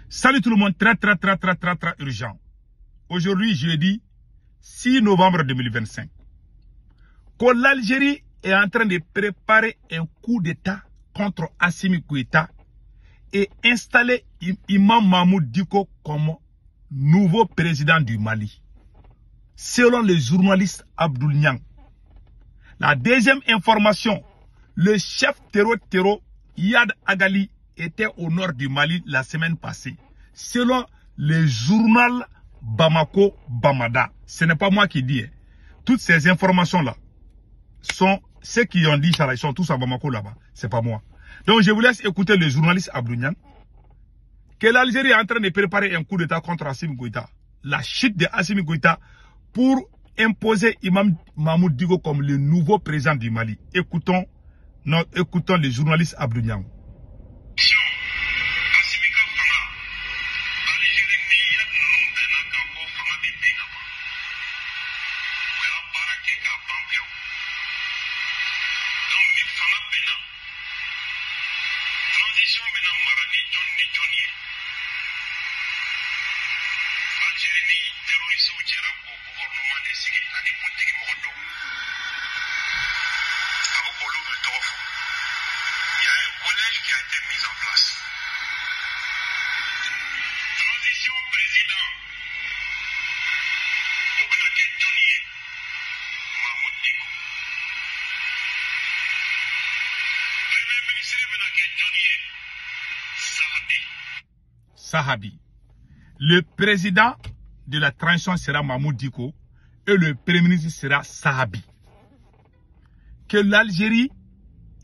Salut tout le monde, très urgent. Aujourd'hui, jeudi 6 novembre 2025. Quand l'Algérie est en train de préparer un coup d'État contre Assimi Goïta et installer Imam Mahmoud Dicko comme nouveau président du Mali. Selon le journaliste Abdoul Niang. La deuxième information, le chef terreau Yad Agali était au nord du Mali la semaine passée. Selon le journal Bamako Bamada. Ce n'est pas moi qui dis. Toutes ces informations-là sont ceux qui ont dit ça, ils sont tous à Bamako là-bas. C'est pas moi. Donc je vous laisse écouter le journaliste Abdoul Niang. Que l'Algérie est en train de préparer un coup d'État contre Assimi Goïta. La chute de Assimi Goïta pour imposer Imam Mahmoud Dicko comme le nouveau président du Mali. Écoutons le journaliste Abdoul Niang. Il y a un collège qui a été mis en place. Transition président. Obenake Johnny Mahmoud Dicko. Premier ministre Obenake Johnny Sahabi. Le président de la transition sera Mahmoud Dicko et le premier ministre sera Sahabi. Que l'Algérie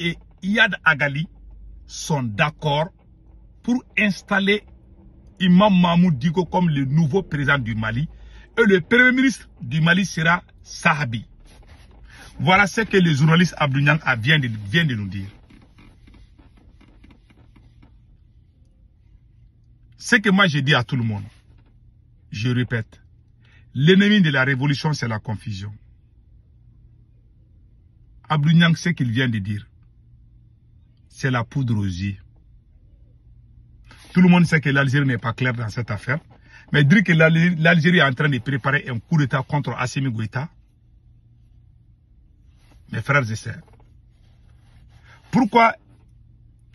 et Yad Agali sont d'accord pour installer Imam Mahmoud Dicko comme le nouveau président du Mali et le premier ministre du Mali sera Sahabi. Voilà ce que le journaliste Abdoul Niang vient de nous dire. Ce que moi je dis à tout le monde, je répète, l'ennemi de la révolution c'est la confusion. Abdoul Niang, ce qu'il vient de dire, c'est la poudre aux yeux. Tout le monde sait que l'Algérie n'est pas claire dans cette affaire. Mais dire que l'Algérie est en train de préparer un coup d'État contre Assimi Goïta, mes frères et sœurs, pourquoi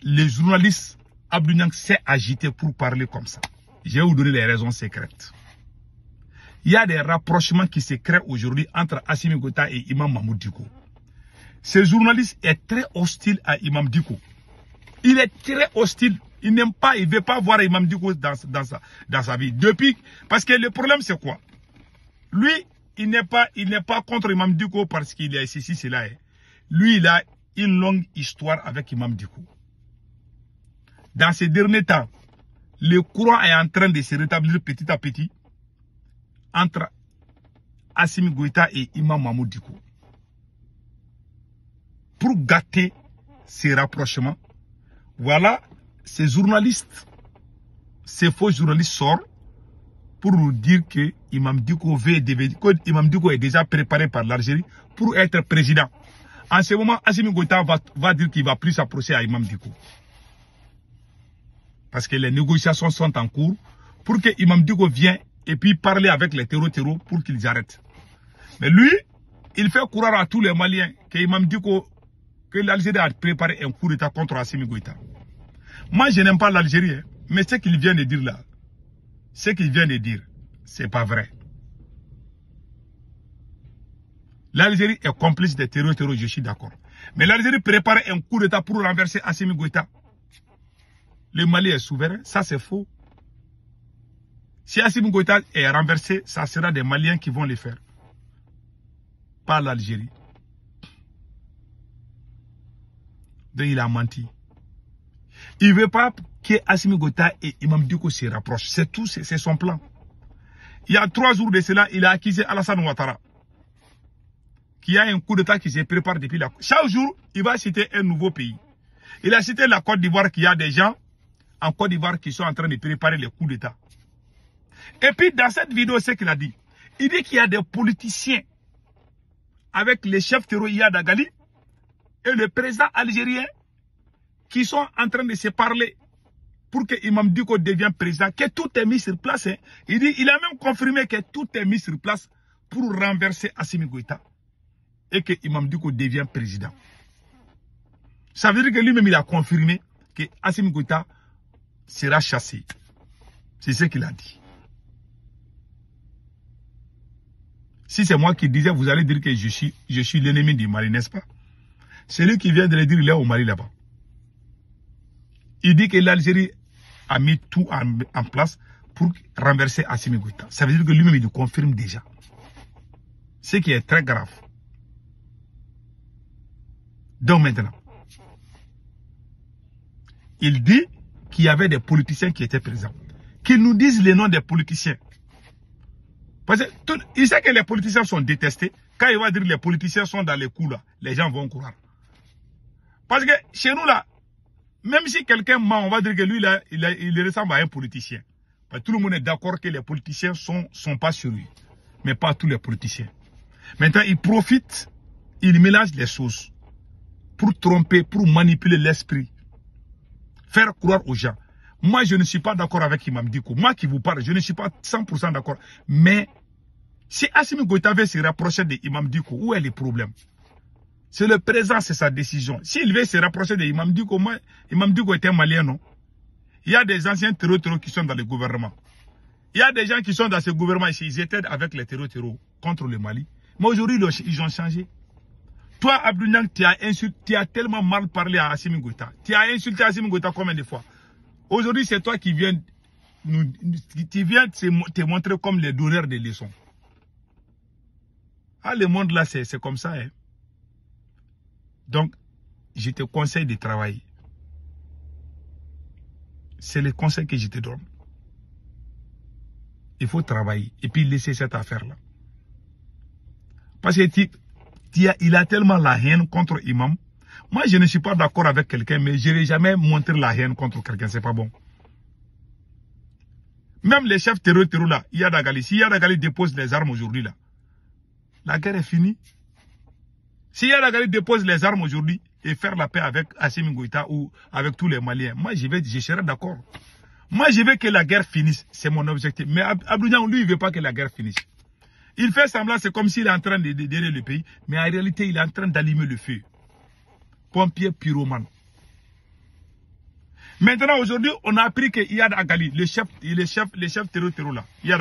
les journalistes Abdoul Niang s'est agité pour parler comme ça? Je vais vous donner les raisons secrètes. Il y a des rapprochements qui se créent aujourd'hui entre Assimi Goïta et Imam Mahmoud Dicko. Ce journaliste est très hostile à Imam Dicko. Il est très hostile. Il n'aime pas, il ne veut pas voir Imam Dicko dans sa vie. Depuis, parce que le problème c'est quoi? Lui, il n'est pas contre Imam Dicko parce qu'il est ceci, cela. Lui, il a une longue histoire avec Imam Dicko. Dans ces derniers temps, le courant est en train de se rétablir petit à petit entre Assimi Goïta et Imam Mahmoud Dicko. Pour gâter ces rapprochements, voilà, ces journalistes, ces faux journalistes sortent pour nous dire que Imam Dicko est déjà préparé par l'Algérie pour être président. En ce moment, Assimi Goïta va dire qu'il ne va plus s'approcher à Imam Dicko. Parce que les négociations sont en cours pour que Imam Dicko vienne et puis parler avec les terreaux pour qu'ils arrêtent. Mais lui, il fait croire à tous les Maliens que Imam Dicko, que l'Algérie a préparé un coup d'État contre Assimi Goïta. Moi, je n'aime pas l'Algérie, mais ce qu'il vient de dire là, ce n'est pas vrai. L'Algérie est complice des terreaux, je suis d'accord. Mais l'Algérie prépare un coup d'État pour renverser Assimi Goïta. Le Mali est souverain, ça c'est faux. Si Assimi Goïta est renversé, ça sera des Maliens qui vont le faire. Pas l'Algérie. Donc il a menti. Il ne veut pas que Assimi Goïta et Imam Dicko se rapprochent. C'est tout, c'est son plan. Il y a 3 jours de cela, il a accusé Alassane Ouattara. Qu'il y a un coup d'État qui se prépare depuis la... Chaque jour, il va citer un nouveau pays. Il a cité la Côte d'Ivoire, qu'il y a des gens en Côte d'Ivoire qui sont en train de préparer les coups d'État. Et puis dans cette vidéo, ce qu'il a dit, il dit qu'il y a des politiciens avec les chefs terroristes Yad Agali et le président algérien qui sont en train de se parler pour que Imam Dicko devienne président, que tout est mis sur place. Hein. Il a même confirmé que tout est mis sur place pour renverser Assimi Goïta et que Imam Dicko devient président. Ça veut dire que lui-même il a confirmé que Assimi Goïta sera chassé. C'est ce qu'il a dit. Si c'est moi qui disais, vous allez dire que je suis l'ennemi du Mali, n'est-ce pas? Celui qui vient de le dire, il est au Mali là-bas. Il dit que l'Algérie a mis tout en place pour renverser Assimi Goïta. Ça veut dire que lui-même, il le confirme déjà. Ce qui est très grave. Donc maintenant, il dit qu'il y avait des politiciens qui étaient présents. Qu'ils nous disent les noms des politiciens. Parce que il sait que les politiciens sont détestés. Quand il va dire que les politiciens sont dans les coups là, les gens vont croire. Parce que chez nous là, même si quelqu'un ment, on va dire que lui là, il ressemble à un politicien. Parce que tout le monde est d'accord que les politiciens sont pas sur lui. Mais pas tous les politiciens. Maintenant, il profite, il mélange les choses. Pour tromper, pour manipuler l'esprit. Faire croire aux gens. Moi, je ne suis pas d'accord avec Imam Dicko. Moi qui vous parle, je ne suis pas 100% d'accord. Mais, si Assimi Goïta veut se rapprocher de Imam Dicko, où est le problème? C'est le présent, c'est sa décision. S'il veut se rapprocher de Imam Dicko, moi, Imam Dicko est un Malien, non? Il y a des anciens terroristes qui sont dans le gouvernement. Il y a des gens qui sont dans ce gouvernement ici, ils étaient avec les terroristes contre le Mali. Mais aujourd'hui, ils ont changé. Toi, Abdou Niang, tu as tellement mal parlé à Assimi Goïta. Tu as insulté Assimi Goïta combien de fois? Aujourd'hui, c'est toi qui viens te montrer comme les donneurs de leçons. Ah, le monde là, c'est comme ça. Hein. Donc, je te conseille de travailler. C'est le conseil que je te donne. Il faut travailler et puis laisser cette affaire-là. Parce que il a tellement la haine contre Imam. Moi, je ne suis pas d'accord avec quelqu'un, mais je n'ai jamais montré la haine contre quelqu'un. C'est pas bon. Même les chefs terroristes là, Yadagali, si Yadagali dépose les armes aujourd'hui là, la guerre est finie. Si Yadagali dépose les armes aujourd'hui et faire la paix avec Assimi Goïta ou avec tous les Maliens, moi je serai d'accord. Moi je veux que la guerre finisse, c'est mon objectif. Mais Abdou Niang, lui, il ne veut pas que la guerre finisse. Il fait semblant, c'est comme s'il est en train de d'aider le pays, mais en réalité, il est en train d'allumer le feu. Pompier pyromane. Maintenant, aujourd'hui, on a appris que Iyad Agali, le chef terroriste là, Iyad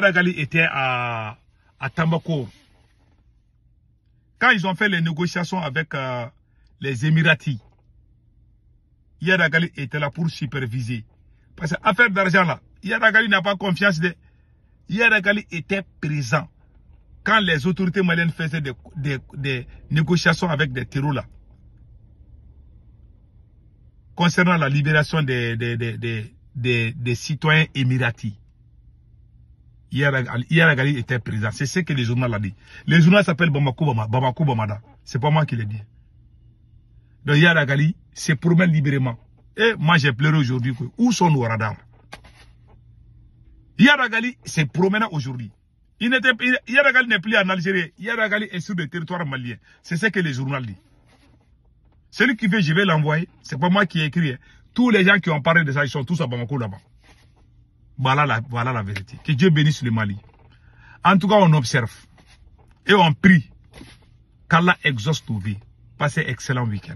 Agali était à Tambacour. Quand ils ont fait les négociations avec les Émiratis, Iyad Agali était là pour superviser. Parce que affaire d'argent là, Iyad Agali n'a pas confiance de... Iyad Agali était présent quand les autorités maliennes faisaient des négociations avec des terroristes là. Concernant la libération des citoyens émiratis. Iyad Agali était présent. C'est ce que les journaux ont dit. Les journaux s'appellent Bamako Bamada. C'est pas moi qui l'ai dit. Donc Iyad Agali se promène librement. Et moi j'ai pleuré aujourd'hui. Où sont nos radars? Iyad Agali se promène aujourd'hui. Iyad Agali n'est plus en Algérie. Iyad Agali est sur le territoire malien. C'est ce que les journaux disent. Celui qui veut, je vais l'envoyer. C'est pas moi qui ai écrit. Tous les gens qui ont parlé de ça, ils sont tous à Bamako là-bas. Voilà la vérité. Que Dieu bénisse le Mali. En tout cas, on observe. Et on prie qu'Allah exauce nos vies. Passez un excellent week-end.